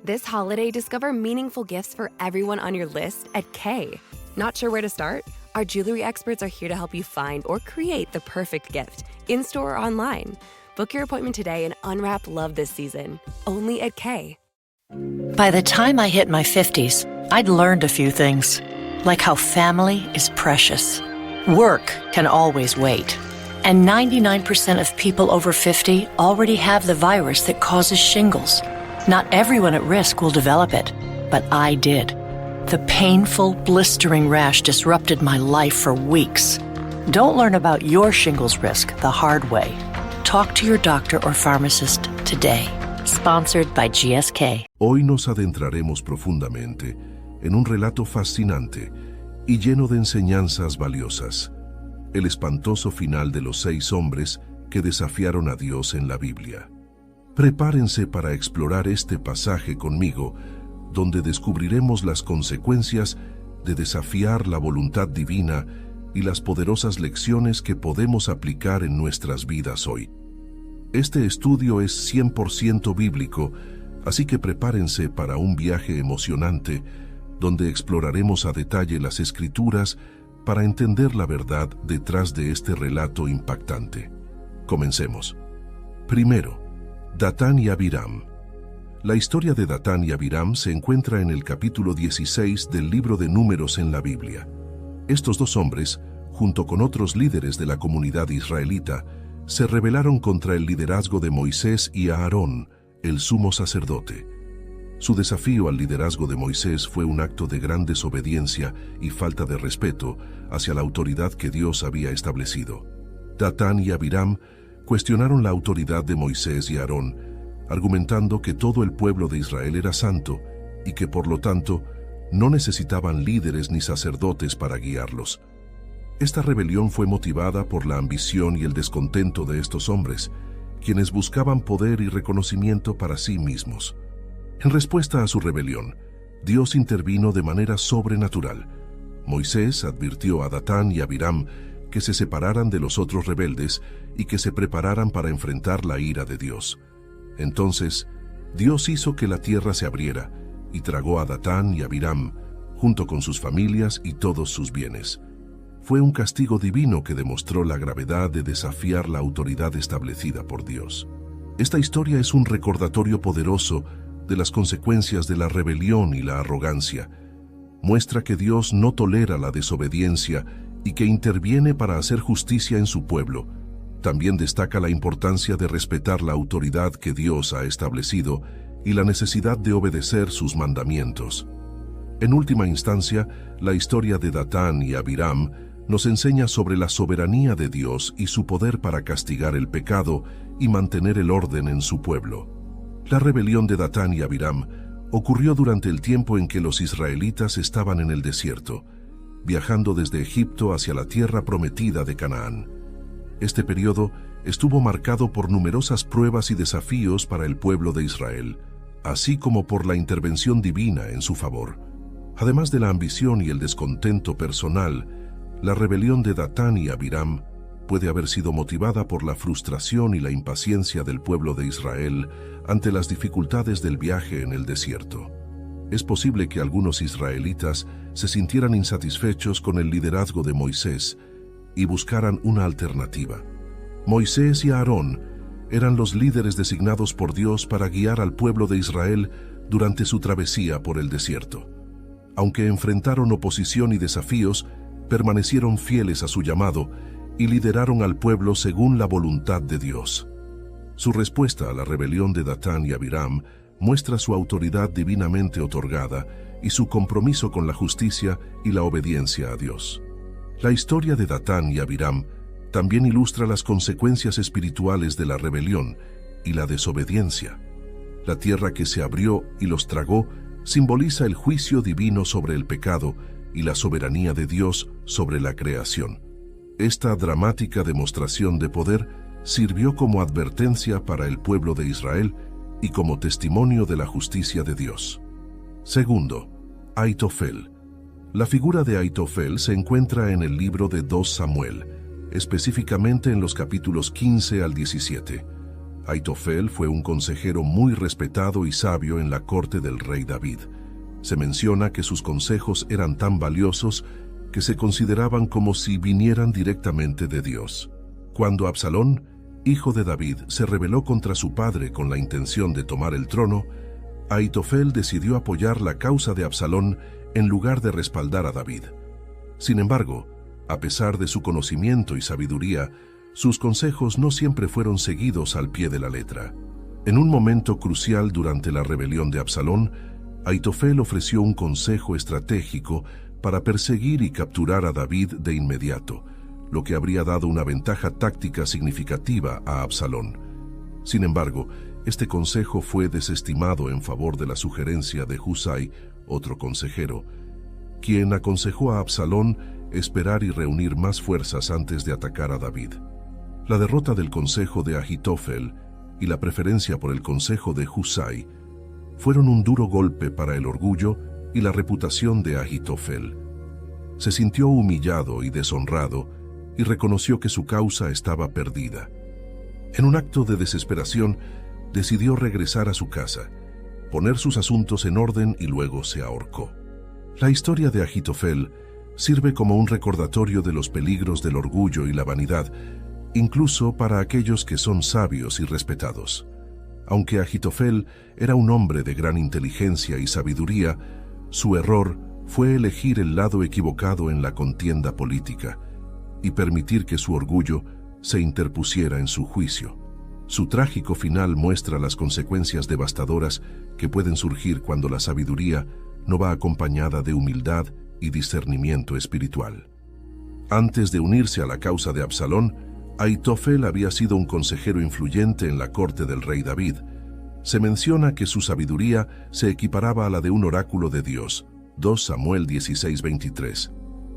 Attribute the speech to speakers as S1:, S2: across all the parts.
S1: This holiday, discover meaningful gifts for everyone on your list at Kay. Not sure where to start? Our jewelry experts are here to help you find or create the perfect gift, in-store or online. Book your appointment today and unwrap love this season, only at Kay.
S2: By the time I hit my 50s, I'd learned a few things, like how family is precious. Work can always wait. And 99% of people over 50 already have the virus that causes shingles. Not everyone at risk will develop it, but I did. The painful, blistering rash disrupted my life for weeks. Don't learn about your shingles risk the hard way. Talk to your doctor or pharmacist today. Sponsored by GSK.
S3: Hoy nos adentraremos profundamente en un relato fascinante y lleno de enseñanzas valiosas. El espantoso final de los 6 hombres que desafiaron a Dios en la Biblia. Prepárense para explorar este pasaje conmigo, donde descubriremos las consecuencias de desafiar la voluntad divina y las poderosas lecciones que podemos aplicar en nuestras vidas hoy. Este estudio es 100% bíblico, así que prepárense para un viaje emocionante, donde exploraremos a detalle las Escrituras para entender la verdad detrás de este relato impactante. Comencemos. Primero, Datán y Abiram. La historia de Datán y Abiram se encuentra en el capítulo 16 del libro de Números en la Biblia. Estos 2 hombres, junto con otros líderes de la comunidad israelita, se rebelaron contra el liderazgo de Moisés y Aarón, el sumo sacerdote. Su desafío al liderazgo de Moisés fue un acto de gran desobediencia y falta de respeto hacia la autoridad que Dios había establecido. Datán y Abiram cuestionaron la autoridad de Moisés y Aarón, argumentando que todo el pueblo de Israel era santo y que por lo tanto no necesitaban líderes ni sacerdotes para guiarlos. Esta rebelión fue motivada por la ambición y el descontento de estos hombres, quienes buscaban poder y reconocimiento para sí mismos. En respuesta a su rebelión, Dios intervino de manera sobrenatural. Moisés advirtió a Datán y Abiram que se separaran de los otros rebeldes y que se prepararan para enfrentar la ira de Dios. Entonces, Dios hizo que la tierra se abriera y tragó a Datán y Abiram, junto con sus familias y todos sus bienes. Fue un castigo divino que demostró la gravedad de desafiar la autoridad establecida por Dios. Esta historia es un recordatorio poderoso de las consecuencias de la rebelión y la arrogancia. Muestra que Dios no tolera la desobediencia y que interviene para hacer justicia en su pueblo. También destaca la importancia de respetar la autoridad que Dios ha establecido y la necesidad de obedecer sus mandamientos. En última instancia, la historia de Datán y Abiram nos enseña sobre la soberanía de Dios y su poder para castigar el pecado y mantener el orden en su pueblo. La rebelión de Datán y Abiram ocurrió durante el tiempo en que los israelitas estaban en el desierto, viajando desde Egipto hacia la tierra prometida de Canaán. Este periodo estuvo marcado por numerosas pruebas y desafíos para el pueblo de Israel, así como por la intervención divina en su favor. Además de la ambición y el descontento personal, la rebelión de Datán y Abiram puede haber sido motivada por la frustración y la impaciencia del pueblo de Israel ante las dificultades del viaje en el desierto. Es posible que algunos israelitas se sintieran insatisfechos con el liderazgo de Moisés y buscaran una alternativa. Moisés y Aarón eran los líderes designados por Dios para guiar al pueblo de Israel durante su travesía por el desierto. Aunque enfrentaron oposición y desafíos, permanecieron fieles a su llamado y lideraron al pueblo según la voluntad de Dios. Su respuesta a la rebelión de Datán y Abiram muestra su autoridad divinamente otorgada y su compromiso con la justicia y la obediencia a Dios. La historia de Datán y Abiram también ilustra las consecuencias espirituales de la rebelión y la desobediencia. La tierra que se abrió y los tragó simboliza el juicio divino sobre el pecado y la soberanía de Dios sobre la creación. Esta dramática demostración de poder sirvió como advertencia para el pueblo de Israel y como testimonio de la justicia de Dios. Segundo, Aitofel. La figura de Aitofel se encuentra en el libro de 2 Samuel, específicamente en los capítulos 15 al 17. Ahitofel fue un consejero muy respetado y sabio en la corte del rey David. Se menciona que sus consejos eran tan valiosos que se consideraban como si vinieran directamente de Dios. Cuando Absalón, hijo de David, se rebeló contra su padre con la intención de tomar el trono, Ahitofel decidió apoyar la causa de Absalón en lugar de respaldar a David. Sin embargo, a pesar de su conocimiento y sabiduría, sus consejos no siempre fueron seguidos al pie de la letra. En un momento crucial durante la rebelión de Absalón, Ahitofel ofreció un consejo estratégico para perseguir y capturar a David de inmediato, lo que habría dado una ventaja táctica significativa a Absalón. Sin embargo, este consejo fue desestimado en favor de la sugerencia de Husai, otro consejero, quien aconsejó a Absalón esperar y reunir más fuerzas antes de atacar a David. La derrota del consejo de Ahitofel y la preferencia por el consejo de Husai fueron un duro golpe para el orgullo y la reputación de Ahitofel. Se sintió humillado y deshonrado y reconoció que su causa estaba perdida. En un acto de desesperación, decidió regresar a su casa, poner sus asuntos en orden y luego se ahorcó. La historia de Ahitofel sirve como un recordatorio de los peligros del orgullo y la vanidad, incluso para aquellos que son sabios y respetados. Aunque Ahitofel era un hombre de gran inteligencia y sabiduría, su error fue elegir el lado equivocado en la contienda política y permitir que su orgullo se interpusiera en su juicio. Su trágico final muestra las consecuencias devastadoras que pueden surgir cuando la sabiduría no va acompañada de humildad y discernimiento espiritual. Antes de unirse a la causa de Absalón, Ahitofel había sido un consejero influyente en la corte del rey David. Se menciona que su sabiduría se equiparaba a la de un oráculo de Dios, 2 Samuel 16:23.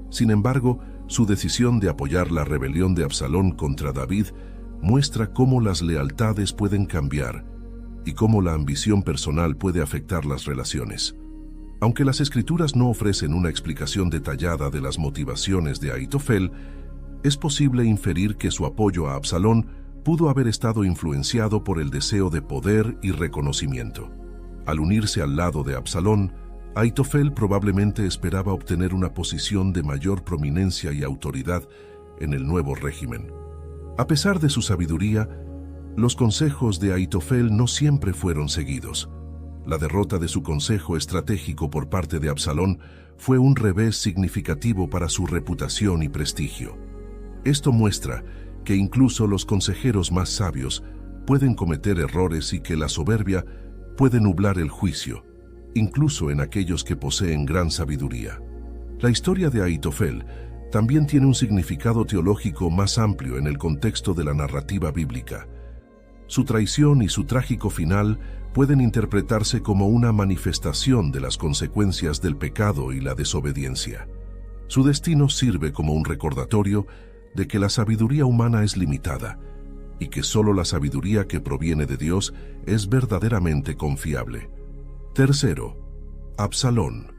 S3: Sin embargo, su decisión de apoyar la rebelión de Absalón contra David muestra cómo las lealtades pueden cambiar y cómo la ambición personal puede afectar las relaciones. Aunque las Escrituras no ofrecen una explicación detallada de las motivaciones de Ahitofel, es posible inferir que su apoyo a Absalón pudo haber estado influenciado por el deseo de poder y reconocimiento. Al unirse al lado de Absalón, Ahitofel probablemente esperaba obtener una posición de mayor prominencia y autoridad en el nuevo régimen. A pesar de su sabiduría, los consejos de Ahitofel no siempre fueron seguidos. La derrota de su consejo estratégico por parte de Absalón fue un revés significativo para su reputación y prestigio. Esto muestra que incluso los consejeros más sabios pueden cometer errores y que la soberbia puede nublar el juicio, incluso en aquellos que poseen gran sabiduría. La historia de Ahitofel también tiene un significado teológico más amplio en el contexto de la narrativa bíblica. Su traición y su trágico final pueden interpretarse como una manifestación de las consecuencias del pecado y la desobediencia. Su destino sirve como un recordatorio de que la sabiduría humana es limitada y que solo la sabiduría que proviene de Dios es verdaderamente confiable. Tercero, Absalón.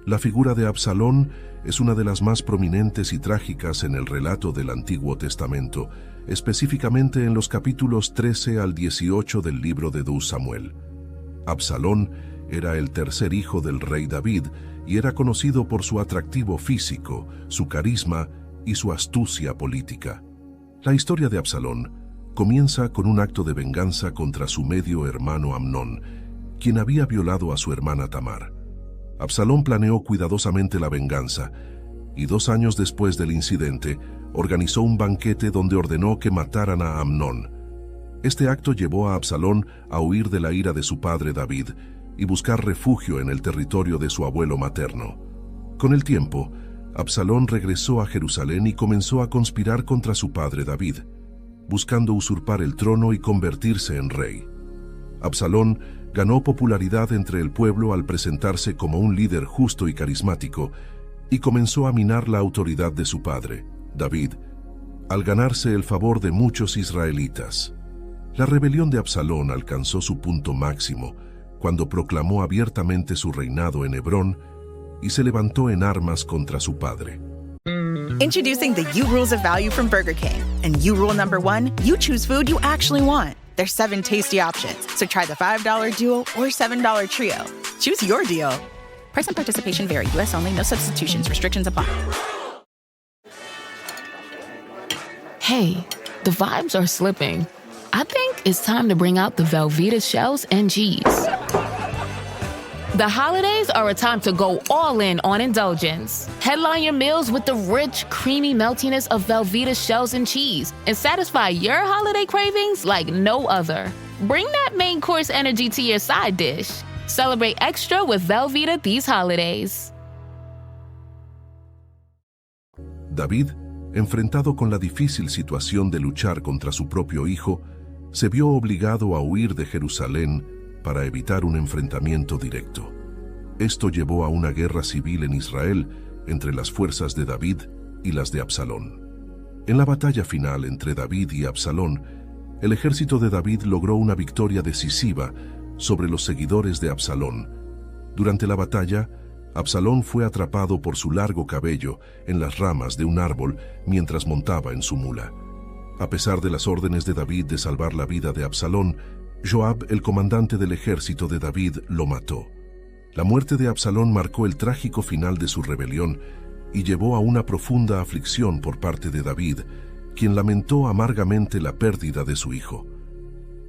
S3: La figura de Absalón es una de las más prominentes y trágicas en el relato del Antiguo Testamento, específicamente en los capítulos 13 al 18 del libro de 2 Samuel. Absalón era el tercer hijo del rey David y era conocido por su atractivo físico, su carisma y su astucia política. La historia de Absalón comienza con un acto de venganza contra su medio hermano Amnón, quien había violado a su hermana Tamar. Absalón planeó cuidadosamente la venganza y 2 años después del incidente organizó un banquete donde ordenó que mataran a Amnón. Este acto llevó a Absalón a huir de la ira de su padre David y buscar refugio en el territorio de su abuelo materno. Con el tiempo, Absalón regresó a Jerusalén y comenzó a conspirar contra su padre David, buscando usurpar el trono y convertirse en rey. Absalón ganó popularidad entre el pueblo al presentarse como un líder justo y carismático y comenzó a minar la autoridad de su padre, David, al ganarse el favor de muchos israelitas. La rebelión de Absalón alcanzó su punto máximo cuando proclamó abiertamente su reinado en Hebrón y se levantó en armas contra su padre.
S4: Introducing the You Rules of Value from Burger King. And You Rule number 1, you choose food you actually want. There's 7 tasty options, so try the $5 Duo or $7 Trio. Choose your deal. Price and participation vary. U.S. only. No substitutions. Restrictions apply.
S5: Hey, the vibes are slipping. I think it's time to bring out the Velveeta shells and cheese. The holidays are a time to go all in on indulgence. Headline your meals with the rich, creamy meltiness of Velveeta shells and cheese and satisfy your holiday cravings like no other. Bring that main course energy to your side dish. Celebrate extra with Velveeta these holidays.
S3: David, enfrentado con la difícil situación de luchar contra su propio hijo, se vio obligado a huir de Jerusalén para evitar un enfrentamiento directo. Esto llevó a una guerra civil en Israel entre las fuerzas de David y las de Absalón. En la batalla final entre David y Absalón, el ejército de David logró una victoria decisiva sobre los seguidores de Absalón. Durante la batalla, Absalón fue atrapado por su largo cabello en las ramas de un árbol mientras montaba en su mula. A pesar de las órdenes de David de salvar la vida de Absalón, Joab, el comandante del ejército de David, lo mató. La muerte de Absalón marcó el trágico final de su rebelión y llevó a una profunda aflicción por parte de David, quien lamentó amargamente la pérdida de su hijo.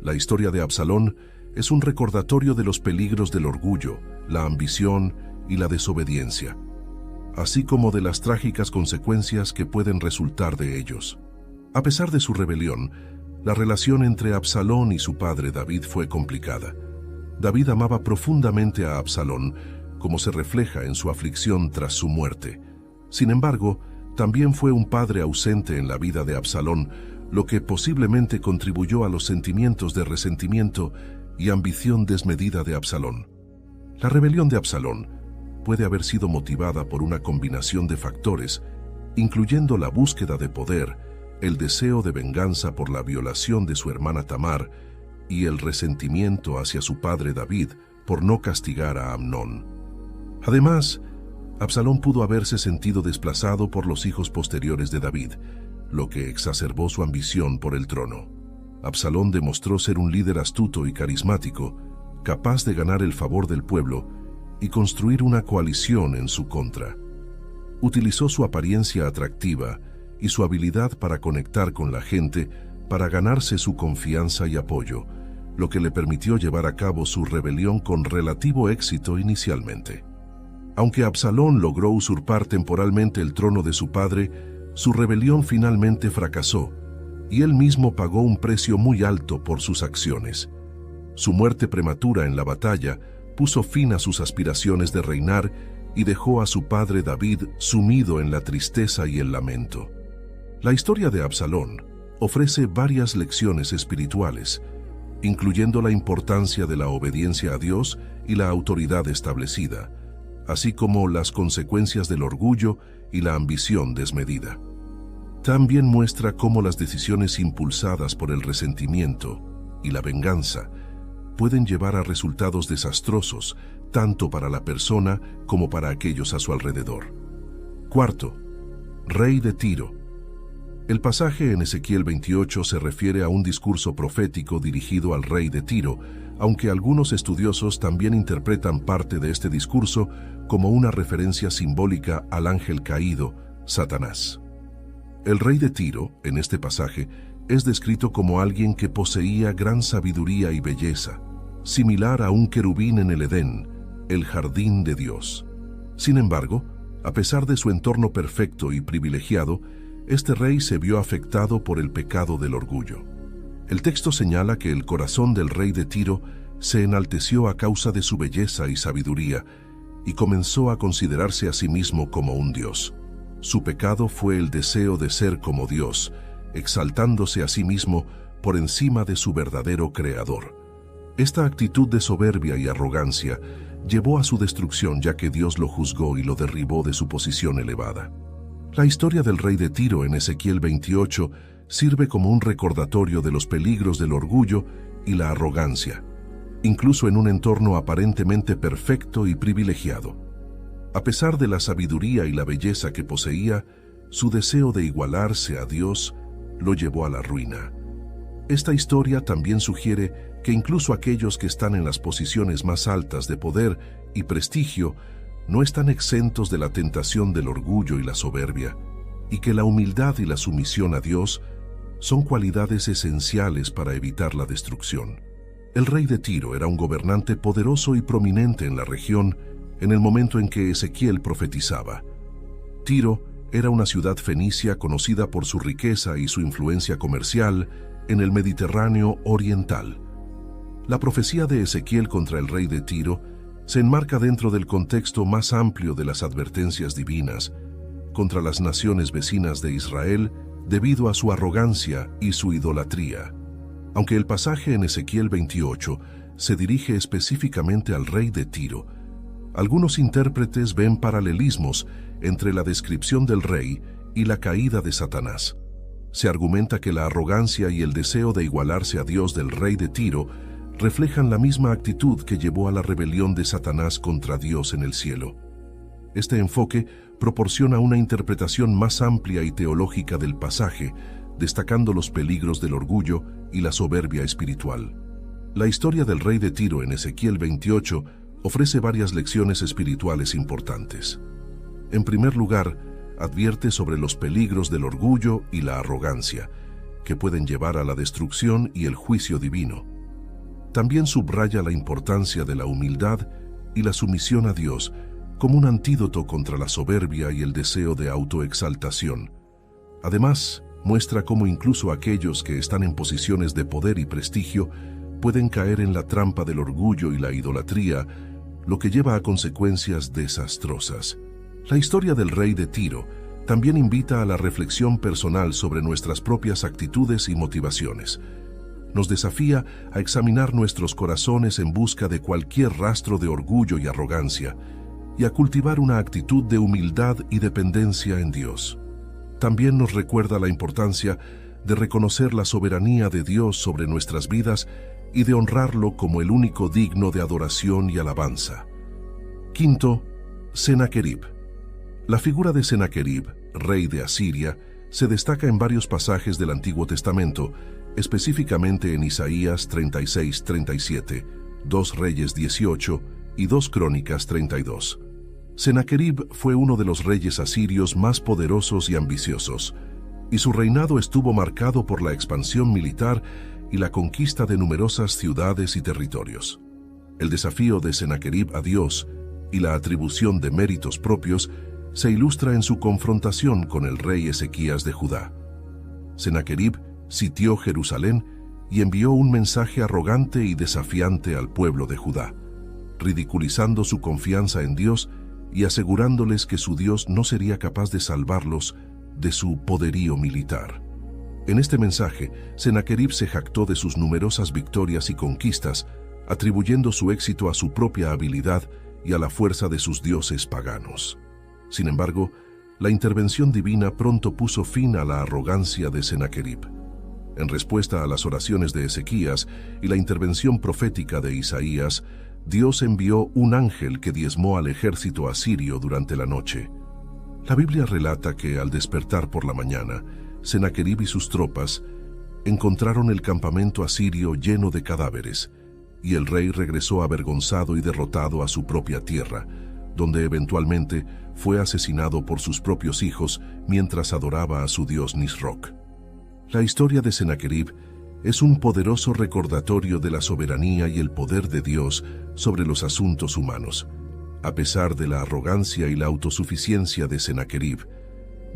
S3: La historia de Absalón es un recordatorio de los peligros del orgullo, la ambición y la desobediencia, así como de las trágicas consecuencias que pueden resultar de ellos. A pesar de su rebelión, la relación entre Absalón y su padre David fue complicada. David amaba profundamente a Absalón, como se refleja en su aflicción tras su muerte. Sin embargo, también fue un padre ausente en la vida de Absalón, lo que posiblemente contribuyó a los sentimientos de resentimiento y ambición desmedida de Absalón. La rebelión de Absalón puede haber sido motivada por una combinación de factores, incluyendo la búsqueda de poder, el deseo de venganza por la violación de su hermana Tamar y el resentimiento hacia su padre David por no castigar a Amnón. Además, Absalón pudo haberse sentido desplazado por los hijos posteriores de David, lo que exacerbó su ambición por el trono. Absalón demostró ser un líder astuto y carismático, capaz de ganar el favor del pueblo y construir una coalición en su contra. Utilizó su apariencia atractiva y su habilidad para conectar con la gente para ganarse su confianza y apoyo, lo que le permitió llevar a cabo su rebelión con relativo éxito inicialmente. Aunque Absalón logró usurpar temporalmente el trono de su padre, su rebelión finalmente fracasó y él mismo pagó un precio muy alto por sus acciones. Su muerte prematura en la batalla puso fin a sus aspiraciones de reinar y dejó a su padre David sumido en la tristeza y el lamento. La historia de Absalón ofrece varias lecciones espirituales, incluyendo la importancia de la obediencia a Dios y la autoridad establecida, así como las consecuencias del orgullo y la ambición desmedida. También muestra cómo las decisiones impulsadas por el resentimiento y la venganza pueden llevar a resultados desastrosos, tanto para la persona como para aquellos a su alrededor. Cuarto, rey de Tiro. El pasaje en Ezequiel 28 se refiere a un discurso profético dirigido al rey de Tiro, aunque algunos estudiosos también interpretan parte de este discurso como una referencia simbólica al ángel caído, Satanás. El rey de Tiro, en este pasaje, es descrito como alguien que poseía gran sabiduría y belleza, similar a un querubín en el Edén, el jardín de Dios. Sin embargo, a pesar de su entorno perfecto y privilegiado, este rey se vio afectado por el pecado del orgullo. El texto señala que el corazón del rey de Tiro se enalteció a causa de su belleza y sabiduría y comenzó a considerarse a sí mismo como un dios. Su pecado fue el deseo de ser como Dios, exaltándose a sí mismo por encima de su verdadero creador. Esta actitud de soberbia y arrogancia llevó a su destrucción, ya que Dios lo juzgó y lo derribó de su posición elevada. La historia del rey de Tiro en Ezequiel 28 sirve como un recordatorio de los peligros del orgullo y la arrogancia, incluso en un entorno aparentemente perfecto y privilegiado. A pesar de la sabiduría y la belleza que poseía, su deseo de igualarse a Dios lo llevó a la ruina. Esta historia también sugiere que incluso aquellos que están en las posiciones más altas de poder y prestigio no están exentos de la tentación del orgullo y la soberbia, y que la humildad y la sumisión a Dios son cualidades esenciales para evitar la destrucción. El rey de Tiro era un gobernante poderoso y prominente en la región en el momento en que Ezequiel profetizaba. Tiro era una ciudad fenicia conocida por su riqueza y su influencia comercial en el Mediterráneo oriental. La profecía de Ezequiel contra el rey de Tiro se enmarca dentro del contexto más amplio de las advertencias divinas contra las naciones vecinas de Israel debido a su arrogancia y su idolatría. Aunque el pasaje en Ezequiel 28 se dirige específicamente al rey de Tiro, algunos intérpretes ven paralelismos entre la descripción del rey y la caída de Satanás. Se argumenta que la arrogancia y el deseo de igualarse a Dios del rey de Tiro reflejan la misma actitud que llevó a la rebelión de Satanás contra Dios en el cielo. Este enfoque proporciona una interpretación más amplia y teológica del pasaje, destacando los peligros del orgullo y la soberbia espiritual. La historia del rey de Tiro en Ezequiel 28 ofrece varias lecciones espirituales importantes. En primer lugar, advierte sobre los peligros del orgullo y la arrogancia, que pueden llevar a la destrucción y el juicio divino. También subraya la importancia de la humildad y la sumisión a Dios como un antídoto contra la soberbia y el deseo de autoexaltación. Además, muestra cómo incluso aquellos que están en posiciones de poder y prestigio pueden caer en la trampa del orgullo y la idolatría, lo que lleva a consecuencias desastrosas. La historia del rey de Tiro también invita a la reflexión personal sobre nuestras propias actitudes y motivaciones. Nos desafía a examinar nuestros corazones en busca de cualquier rastro de orgullo y arrogancia, y a cultivar una actitud de humildad y dependencia en Dios. También nos recuerda la importancia de reconocer la soberanía de Dios sobre nuestras vidas y de honrarlo como el único digno de adoración y alabanza. Quinto, Sennacherib. La figura de Sennacherib, rey de Asiria, se destaca en varios pasajes del Antiguo Testamento, específicamente en Isaías 36-37, 2 Reyes 18 y 2 Crónicas 32. Sennacherib fue uno de los reyes asirios más poderosos y ambiciosos, y su reinado estuvo marcado por la expansión militar y la conquista de numerosas ciudades y territorios. El desafío de Sennacherib a Dios y la atribución de méritos propios se ilustra en su confrontación con el rey Ezequías de Judá. Sennacherib sitió Jerusalén y envió un mensaje arrogante y desafiante al pueblo de Judá, ridiculizando su confianza en Dios y asegurándoles que su Dios no sería capaz de salvarlos de su poderío militar. En este mensaje, Sennacherib se jactó de sus numerosas victorias y conquistas, atribuyendo su éxito a su propia habilidad y a la fuerza de sus dioses paganos. Sin embargo, la intervención divina pronto puso fin a la arrogancia de Sennacherib. En respuesta a las oraciones de Ezequías y la intervención profética de Isaías, Dios envió un ángel que diezmó al ejército asirio durante la noche. La Biblia relata que al despertar por la mañana, Sennacherib y sus tropas encontraron el campamento asirio lleno de cadáveres, y el rey regresó avergonzado y derrotado a su propia tierra, donde eventualmente fue asesinado por sus propios hijos mientras adoraba a su dios Nisroch. La historia de Sennacherib es un poderoso recordatorio de la soberanía y el poder de Dios sobre los asuntos humanos. A pesar de la arrogancia y la autosuficiencia de Sennacherib,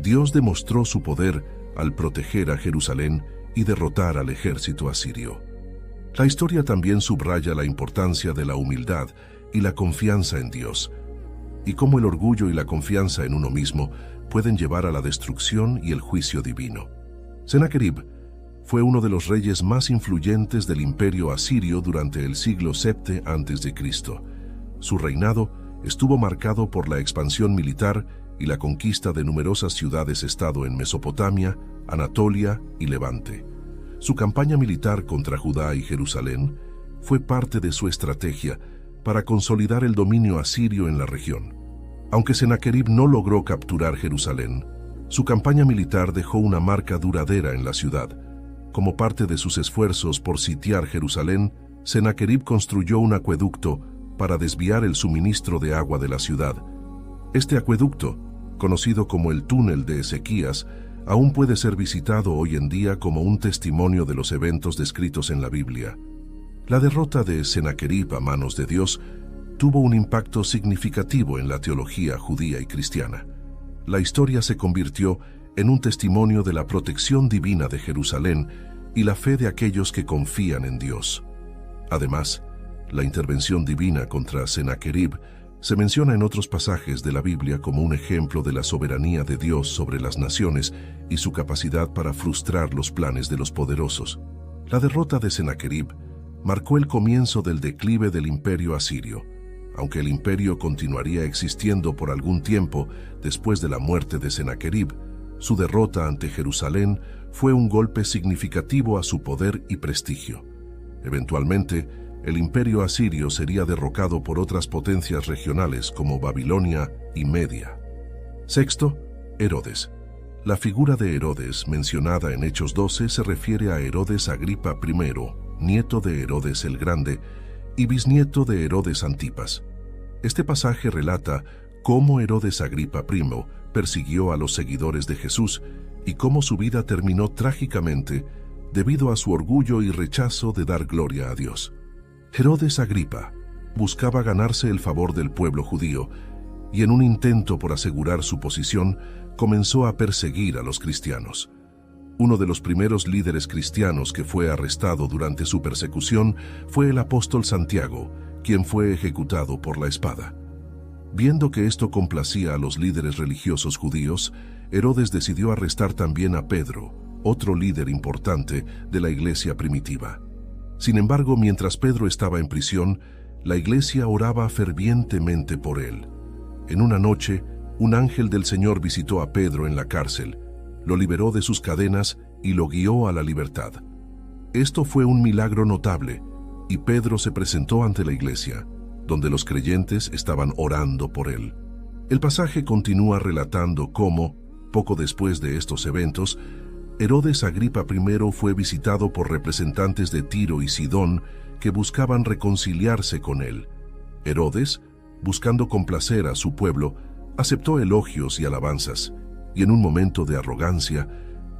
S3: Dios demostró su poder al proteger a Jerusalén y derrotar al ejército asirio. La historia también subraya la importancia de la humildad y la confianza en Dios, y cómo el orgullo y la confianza en uno mismo pueden llevar a la destrucción y el juicio divino. Sennacherib fue uno de los reyes más influyentes del imperio asirio durante el siglo VII a.C. Su reinado estuvo marcado por la expansión militar y la conquista de numerosas ciudades-estado en Mesopotamia, Anatolia y Levante. Su campaña militar contra Judá y Jerusalén fue parte de su estrategia para consolidar el dominio asirio en la región. Aunque Sennacherib no logró capturar Jerusalén, su campaña militar dejó una marca duradera en la ciudad, como parte de sus esfuerzos por sitiar Jerusalén, Sennacherib construyó un acueducto para desviar el suministro de agua de la ciudad. Este acueducto, conocido como el túnel de Ezequías, aún puede ser visitado hoy en día como un testimonio de los eventos descritos en la Biblia. La derrota de Sennacherib a manos de Dios tuvo un impacto significativo en la teología judía y cristiana. La historia se convirtió en un testimonio de la protección divina de Jerusalén y la fe de aquellos que confían en Dios. Además, la intervención divina contra Sennacherib se menciona en otros pasajes de la Biblia como un ejemplo de la soberanía de Dios sobre las naciones y su capacidad para frustrar los planes de los poderosos. La derrota de Sennacherib marcó el comienzo del declive del imperio asirio. Aunque el imperio continuaría existiendo por algún tiempo después de la muerte de Sennacherib, su derrota ante Jerusalén fue un golpe significativo a su poder y prestigio. Eventualmente, el imperio asirio sería derrocado por otras potencias regionales como Babilonia y Media. Sexto, Herodes. La figura de Herodes, mencionada en Hechos 12, se refiere a Herodes Agripa I, nieto de Herodes el Grande y bisnieto de Herodes Antipas. Este pasaje relata cómo Herodes Agripa I persiguió a los seguidores de Jesús y cómo su vida terminó trágicamente debido a su orgullo y rechazo de dar gloria a Dios. Herodes Agripa buscaba ganarse el favor del pueblo judío y en un intento por asegurar su posición comenzó a perseguir a los cristianos. Uno de los primeros líderes cristianos que fue arrestado durante su persecución fue el apóstol Santiago, quien fue ejecutado por la espada. Viendo que esto complacía a los líderes religiosos judíos, Herodes decidió arrestar también a Pedro, otro líder importante de la iglesia primitiva. Sin embargo, mientras Pedro estaba en prisión, la iglesia oraba fervientemente por él. En una noche, un ángel del Señor visitó a Pedro en la cárcel, lo liberó de sus cadenas y lo guió a la libertad. Esto fue un milagro notable, y Pedro se presentó ante la iglesia, donde los creyentes estaban orando por él. El pasaje continúa relatando cómo, poco después de estos eventos, Herodes Agripa I fue visitado por representantes de Tiro y Sidón que buscaban reconciliarse con él. Herodes, buscando complacer a su pueblo, aceptó elogios y alabanzas, y en un momento de arrogancia,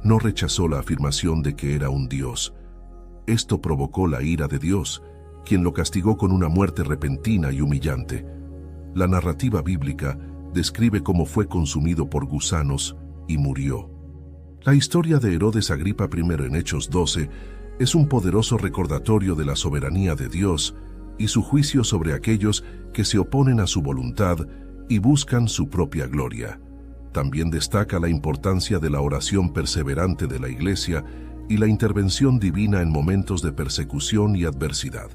S3: no rechazó la afirmación de que era un dios. Esto provocó la ira de Dios, quien lo castigó con una muerte repentina y humillante. La narrativa bíblica describe cómo fue consumido por gusanos y murió. La historia de Herodes Agripa I en Hechos 12 es un poderoso recordatorio de la soberanía de Dios y su juicio sobre aquellos que se oponen a su voluntad y buscan su propia gloria. También destaca la importancia de la oración perseverante de la Iglesia y la intervención divina en momentos de persecución y adversidad.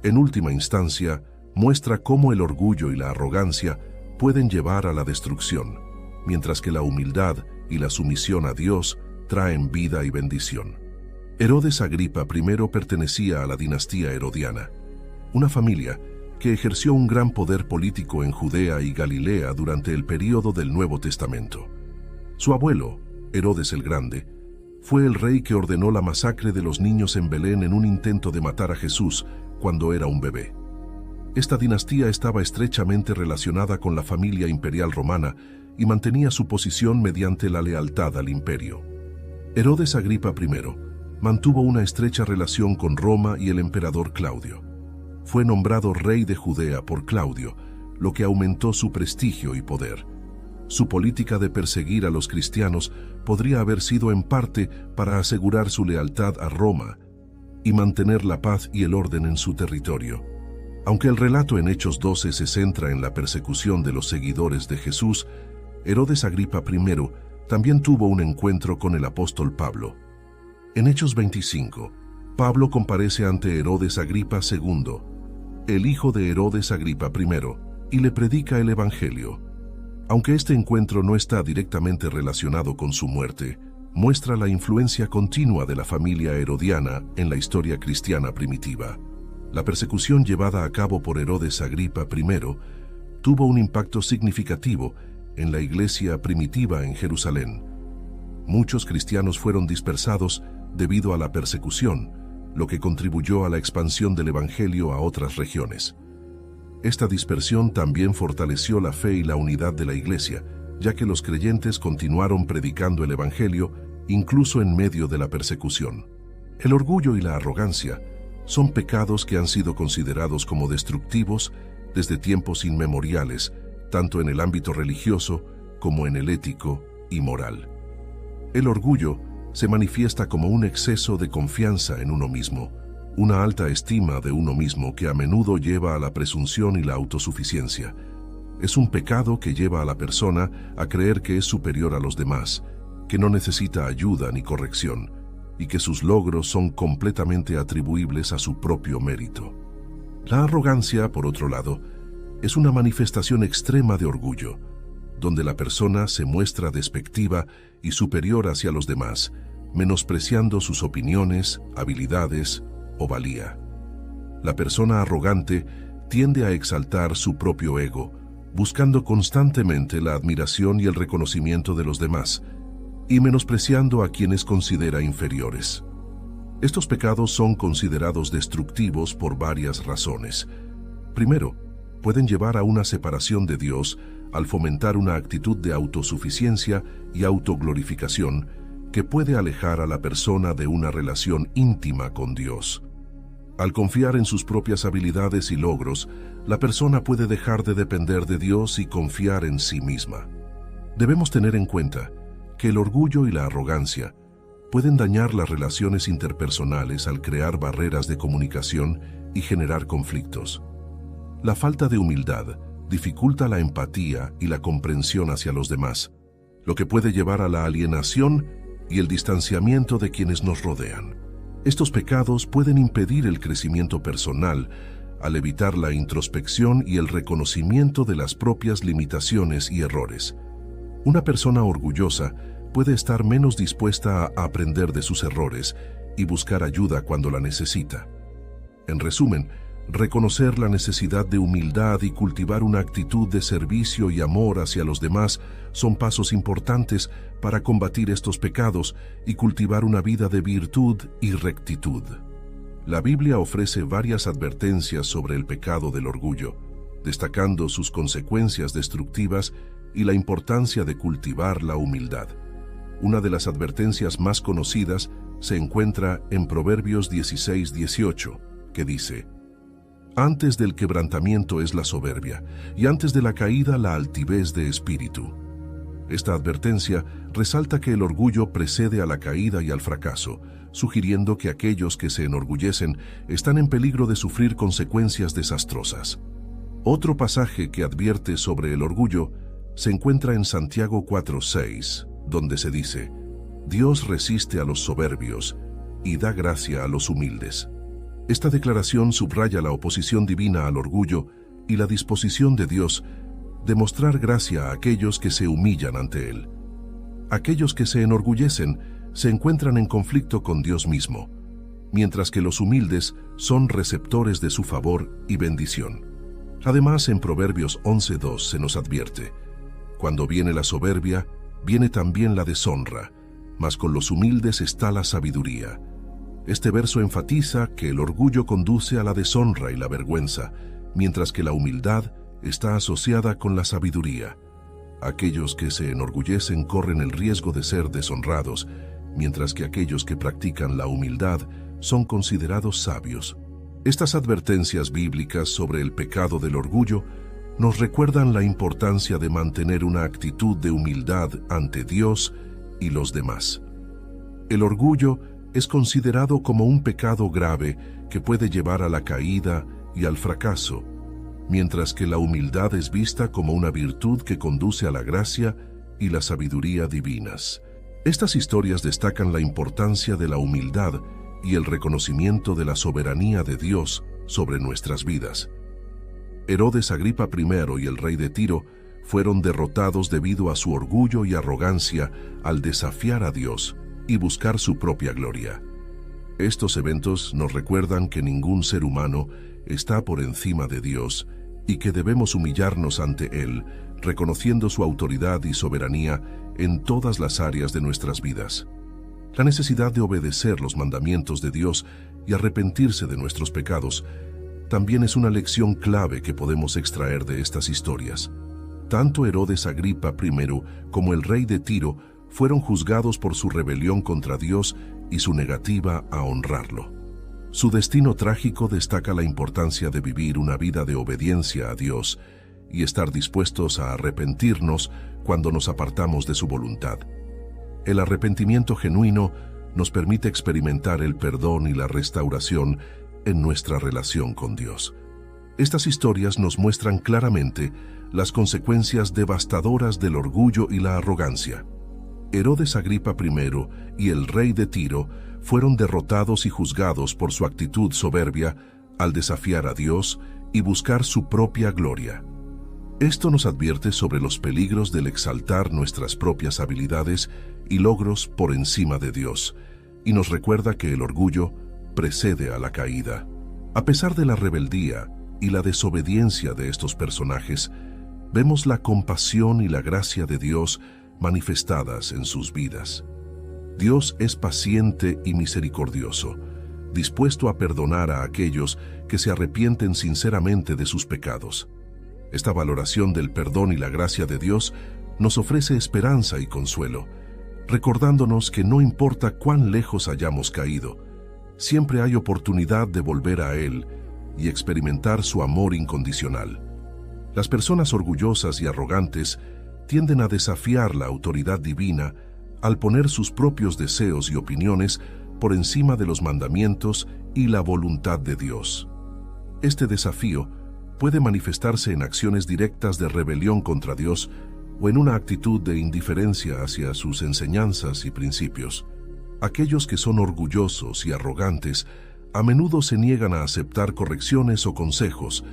S3: En última instancia, muestra cómo el orgullo y la arrogancia pueden llevar a la destrucción, mientras que la humildad y la sumisión a Dios traen vida y bendición. Herodes Agripa I pertenecía a la dinastía herodiana, una familia que ejerció un gran poder político en Judea y Galilea durante el período del Nuevo Testamento. Su abuelo, Herodes el Grande, fue el rey que ordenó la masacre de los niños en Belén en un intento de matar a Jesús cuando era un bebé. Esta dinastía estaba estrechamente relacionada con la familia imperial romana y mantenía su posición mediante la lealtad al imperio. Herodes Agripa I mantuvo una estrecha relación con Roma y el emperador Claudio. Fue nombrado rey de Judea por Claudio, lo que aumentó su prestigio y poder. Su política de perseguir a los cristianos podría haber sido en parte para asegurar su lealtad a Roma y mantener la paz y el orden en su territorio. Aunque el relato en Hechos 12 se centra en la persecución de los seguidores de Jesús, Herodes Agripa I también tuvo un encuentro con el apóstol Pablo. En Hechos 25, Pablo comparece ante Herodes Agripa II, el hijo de Herodes Agripa I, y le predica el Evangelio. Aunque este encuentro no está directamente relacionado con su muerte, muestra la influencia continua de la familia herodiana en la historia cristiana primitiva. La persecución llevada a cabo por Herodes Agripa I tuvo un impacto significativo en la iglesia primitiva en Jerusalén. Muchos cristianos fueron dispersados debido a la persecución, lo que contribuyó a la expansión del Evangelio a otras regiones. Esta dispersión también fortaleció la fe y la unidad de la Iglesia, ya que los creyentes continuaron predicando el Evangelio incluso en medio de la persecución. El orgullo y la arrogancia son pecados que han sido considerados como destructivos desde tiempos inmemoriales, tanto en el ámbito religioso como en el ético y moral. El orgullo se manifiesta como un exceso de confianza en uno mismo, una alta estima de uno mismo que a menudo lleva a la presunción y la autosuficiencia. Es un pecado que lleva a la persona a creer que es superior a los demás, que no necesita ayuda ni corrección, y que sus logros son completamente atribuibles a su propio mérito. La arrogancia, por otro lado, es una manifestación extrema de orgullo, donde la persona se muestra despectiva y superior hacia los demás, menospreciando sus opiniones, habilidades o valía. La persona arrogante tiende a exaltar su propio ego, buscando constantemente la admiración y el reconocimiento de los demás, y menospreciando a quienes considera inferiores. Estos pecados son considerados destructivos por varias razones. Primero, pueden llevar a una separación de Dios al fomentar una actitud de autosuficiencia y autoglorificación que puede alejar a la persona de una relación íntima con Dios. Al confiar en sus propias habilidades y logros, la persona puede dejar de depender de Dios y confiar en sí misma. Debemos tener en cuenta que el orgullo y la arrogancia pueden dañar las relaciones interpersonales al crear barreras de comunicación y generar conflictos. La falta de humildad dificulta la empatía y la comprensión hacia los demás, lo que puede llevar a la alienación y el distanciamiento de quienes nos rodean. Estos pecados pueden impedir el crecimiento personal al evitar la introspección y el reconocimiento de las propias limitaciones y errores. Una persona orgullosa puede estar menos dispuesta a aprender de sus errores y buscar ayuda cuando la necesita. En resumen, reconocer la necesidad de humildad y cultivar una actitud de servicio y amor hacia los demás son pasos importantes para combatir estos pecados y cultivar una vida de virtud y rectitud. La Biblia ofrece varias advertencias sobre el pecado del orgullo, destacando sus consecuencias destructivas y la importancia de cultivar la humildad. Una de las advertencias más conocidas se encuentra en Proverbios 16:18, que dice: «Antes del quebrantamiento es la soberbia, y antes de la caída la altivez de espíritu». Esta advertencia resalta que el orgullo precede a la caída y al fracaso, sugiriendo que aquellos que se enorgullecen están en peligro de sufrir consecuencias desastrosas. Otro pasaje que advierte sobre el orgullo se encuentra en Santiago 4:6, donde se dice: «Dios resiste a los soberbios y da gracia a los humildes». Esta declaración subraya la oposición divina al orgullo y la disposición de Dios de mostrar gracia a aquellos que se humillan ante Él. Aquellos que se enorgullecen se encuentran en conflicto con Dios mismo, mientras que los humildes son receptores de su favor y bendición. Además, en Proverbios 11:2 se nos advierte: «Cuando viene la soberbia, viene también la deshonra, mas con los humildes está la sabiduría». Este verso enfatiza que el orgullo conduce a la deshonra y la vergüenza, mientras que la humildad está asociada con la sabiduría. Aquellos que se enorgullecen corren el riesgo de ser deshonrados, mientras que aquellos que practican la humildad son considerados sabios. Estas advertencias bíblicas sobre el pecado del orgullo nos recuerdan la importancia de mantener una actitud de humildad ante Dios y los demás. El orgullo es considerado como un pecado grave que puede llevar a la caída y al fracaso, mientras que la humildad es vista como una virtud que conduce a la gracia y la sabiduría divinas. Estas historias destacan la importancia de la humildad y el reconocimiento de la soberanía de Dios sobre nuestras vidas. Herodes Agripa I y el rey de Tiro fueron derrotados debido a su orgullo y arrogancia al desafiar a Dios y buscar su propia gloria. Estos eventos nos recuerdan que ningún ser humano está por encima de Dios y que debemos humillarnos ante Él, reconociendo su autoridad y soberanía en todas las áreas de nuestras vidas. La necesidad de obedecer los mandamientos de Dios y arrepentirse de nuestros pecados también es una lección clave que podemos extraer de estas historias. Tanto Herodes Agripa I como el rey de Tiro fueron juzgados por su rebelión contra Dios y su negativa a honrarlo. Su destino trágico destaca la importancia de vivir una vida de obediencia a Dios y estar dispuestos a arrepentirnos cuando nos apartamos de su voluntad. El arrepentimiento genuino nos permite experimentar el perdón y la restauración en nuestra relación con Dios. Estas historias nos muestran claramente las consecuencias devastadoras del orgullo y la arrogancia. Herodes Agripa I y el rey de Tiro fueron derrotados y juzgados por su actitud soberbia al desafiar a Dios y buscar su propia gloria. Esto nos advierte sobre los peligros del exaltar nuestras propias habilidades y logros por encima de Dios, y nos recuerda que el orgullo precede a la caída. A pesar de la rebeldía y la desobediencia de estos personajes, vemos la compasión y la gracia de Dios manifestadas en sus vidas. Dios es paciente y misericordioso, dispuesto a perdonar a aquellos que se arrepienten sinceramente de sus pecados. Esta valoración del perdón y la gracia de Dios nos ofrece esperanza y consuelo, recordándonos que no importa cuán lejos hayamos caído, siempre hay oportunidad de volver a Él y experimentar su amor incondicional. Las personas orgullosas y arrogantes tienden a desafiar la autoridad divina al poner sus propios deseos y opiniones por encima de los mandamientos y la voluntad de Dios. Este desafío puede manifestarse en acciones directas de rebelión contra Dios o en una actitud de indiferencia hacia sus enseñanzas y principios. Aquellos que son orgullosos y arrogantes a menudo se niegan a aceptar correcciones o consejos,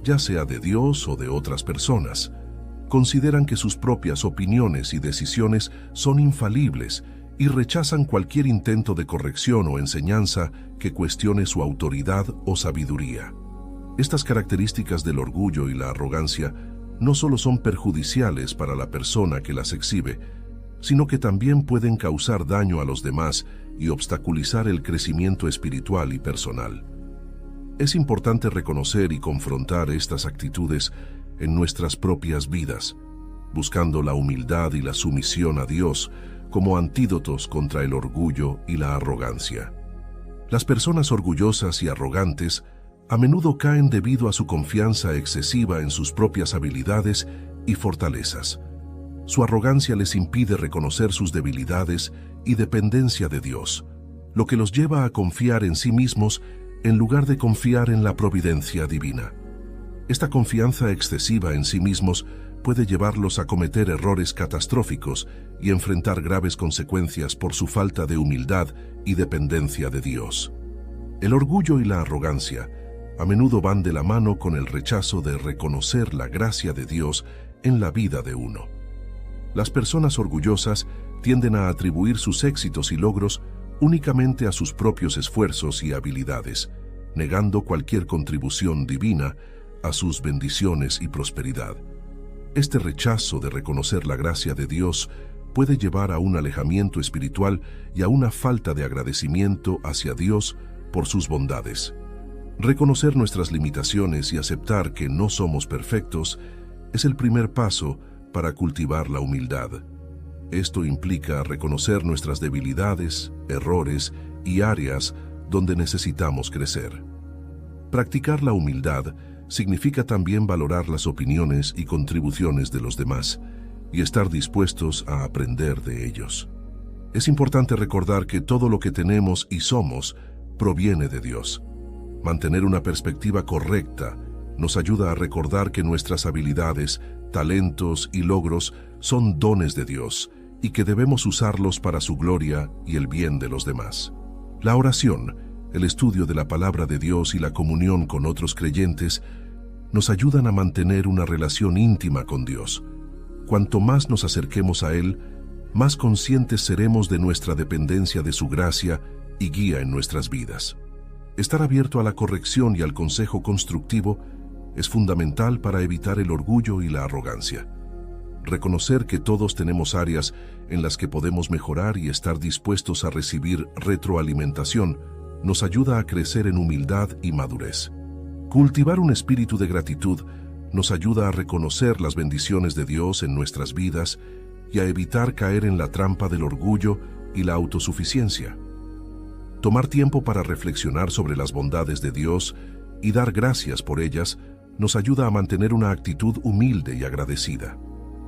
S3: ya sea de Dios o de otras personas. Consideran que sus propias opiniones y decisiones son infalibles y rechazan cualquier intento de corrección o enseñanza que cuestione su autoridad o sabiduría. Estas características del orgullo y la arrogancia no solo son perjudiciales para la persona que las exhibe, sino que también pueden causar daño a los demás y obstaculizar el crecimiento espiritual y personal. Es importante reconocer y confrontar estas actitudes en nuestras propias vidas, buscando la humildad y la sumisión a Dios como antídotos contra el orgullo y la arrogancia. Las personas orgullosas y arrogantes a menudo caen debido a su confianza excesiva en sus propias habilidades y fortalezas. Su arrogancia les impide reconocer sus debilidades y dependencia de Dios, lo que los lleva a confiar en sí mismos en lugar de confiar en la providencia divina. Esta confianza excesiva en sí mismos puede llevarlos a cometer errores catastróficos y enfrentar graves consecuencias por su falta de humildad y dependencia de Dios. El orgullo y la arrogancia a menudo van de la mano con el rechazo de reconocer la gracia de Dios en la vida de uno. Las personas orgullosas tienden a atribuir sus éxitos y logros únicamente a sus propios esfuerzos y habilidades, negando cualquier contribución divina a sus bendiciones y prosperidad. Este rechazo de reconocer la gracia de Dios puede llevar a un alejamiento espiritual y a una falta de agradecimiento hacia Dios por sus bondades. Reconocer nuestras limitaciones y aceptar que no somos perfectos es el primer paso para cultivar la humildad. Esto implica reconocer nuestras debilidades, errores y áreas donde necesitamos crecer. Practicar la humildad significa también valorar las opiniones y contribuciones de los demás y estar dispuestos a aprender de ellos. Es importante recordar que todo lo que tenemos y somos proviene de Dios. Mantener una perspectiva correcta nos ayuda a recordar que nuestras habilidades, talentos y logros son dones de Dios y que debemos usarlos para su gloria y el bien de los demás. La oración, el estudio de la palabra de Dios y la comunión con otros creyentes nos ayudan a mantener una relación íntima con Dios. Cuanto más nos acerquemos a Él, más conscientes seremos de nuestra dependencia de su gracia y guía en nuestras vidas. Estar abierto a la corrección y al consejo constructivo es fundamental para evitar el orgullo y la arrogancia. Reconocer que todos tenemos áreas en las que podemos mejorar y estar dispuestos a recibir retroalimentación nos ayuda a crecer en humildad y madurez. Cultivar un espíritu de gratitud nos ayuda a reconocer las bendiciones de Dios en nuestras vidas y a evitar caer en la trampa del orgullo y la autosuficiencia. Tomar tiempo para reflexionar sobre las bondades de Dios y dar gracias por ellas nos ayuda a mantener una actitud humilde y agradecida.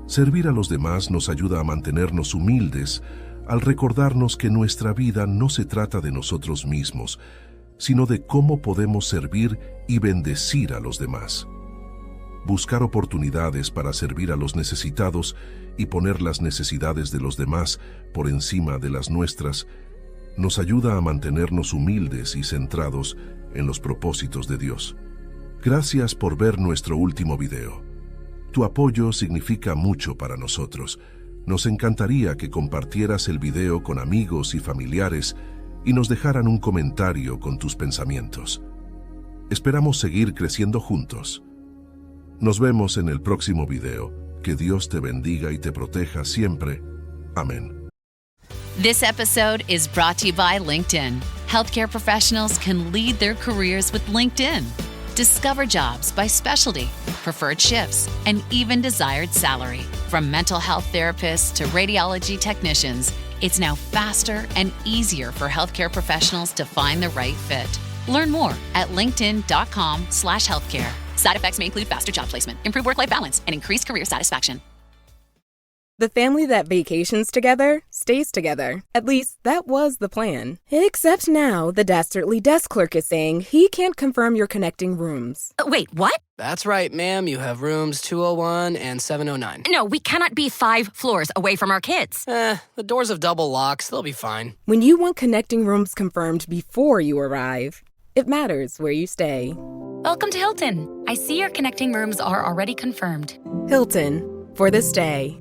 S3: Servir a los demás nos ayuda a mantenernos humildes al recordarnos que nuestra vida no se trata de nosotros mismos, sino de cómo podemos servir y bendecir a los demás. Buscar oportunidades para servir a los necesitados y poner las necesidades de los demás por encima de las nuestras nos ayuda a mantenernos humildes y centrados en los propósitos de Dios. Gracias por ver nuestro último video. Tu apoyo significa mucho para nosotros. Nos encantaría que compartieras el video con amigos y familiares y nos dejaran un comentario con tus pensamientos. Esperamos seguir creciendo juntos. Nos vemos en el próximo video. Que Dios te bendiga y te proteja siempre. Amén.
S6: This episode is brought to you by LinkedIn. Healthcare professionals can lead their careers with LinkedIn. Discover jobs by specialty, preferred shifts, and even desired salary. From mental health therapists to radiology technicians, it's now faster and easier for healthcare professionals to find the right fit. Learn more at linkedin.com/healthcare. Side effects may include faster job placement, improved work-life balance, and increased career satisfaction.
S7: The family that vacations together stays together. At least, that was the plan. Except now, the Dastardly desk clerk is saying he can't confirm your connecting rooms.
S8: Wait, what?
S9: That's right, ma'am. You have rooms 201 and 709.
S8: No, we cannot be 5 floors away from our kids.
S9: The doors have double locks. They'll be fine.
S7: When you want connecting rooms confirmed before you arrive, it matters where you stay.
S10: Welcome to Hilton. I see your connecting rooms are already confirmed.
S7: Hilton, for this day.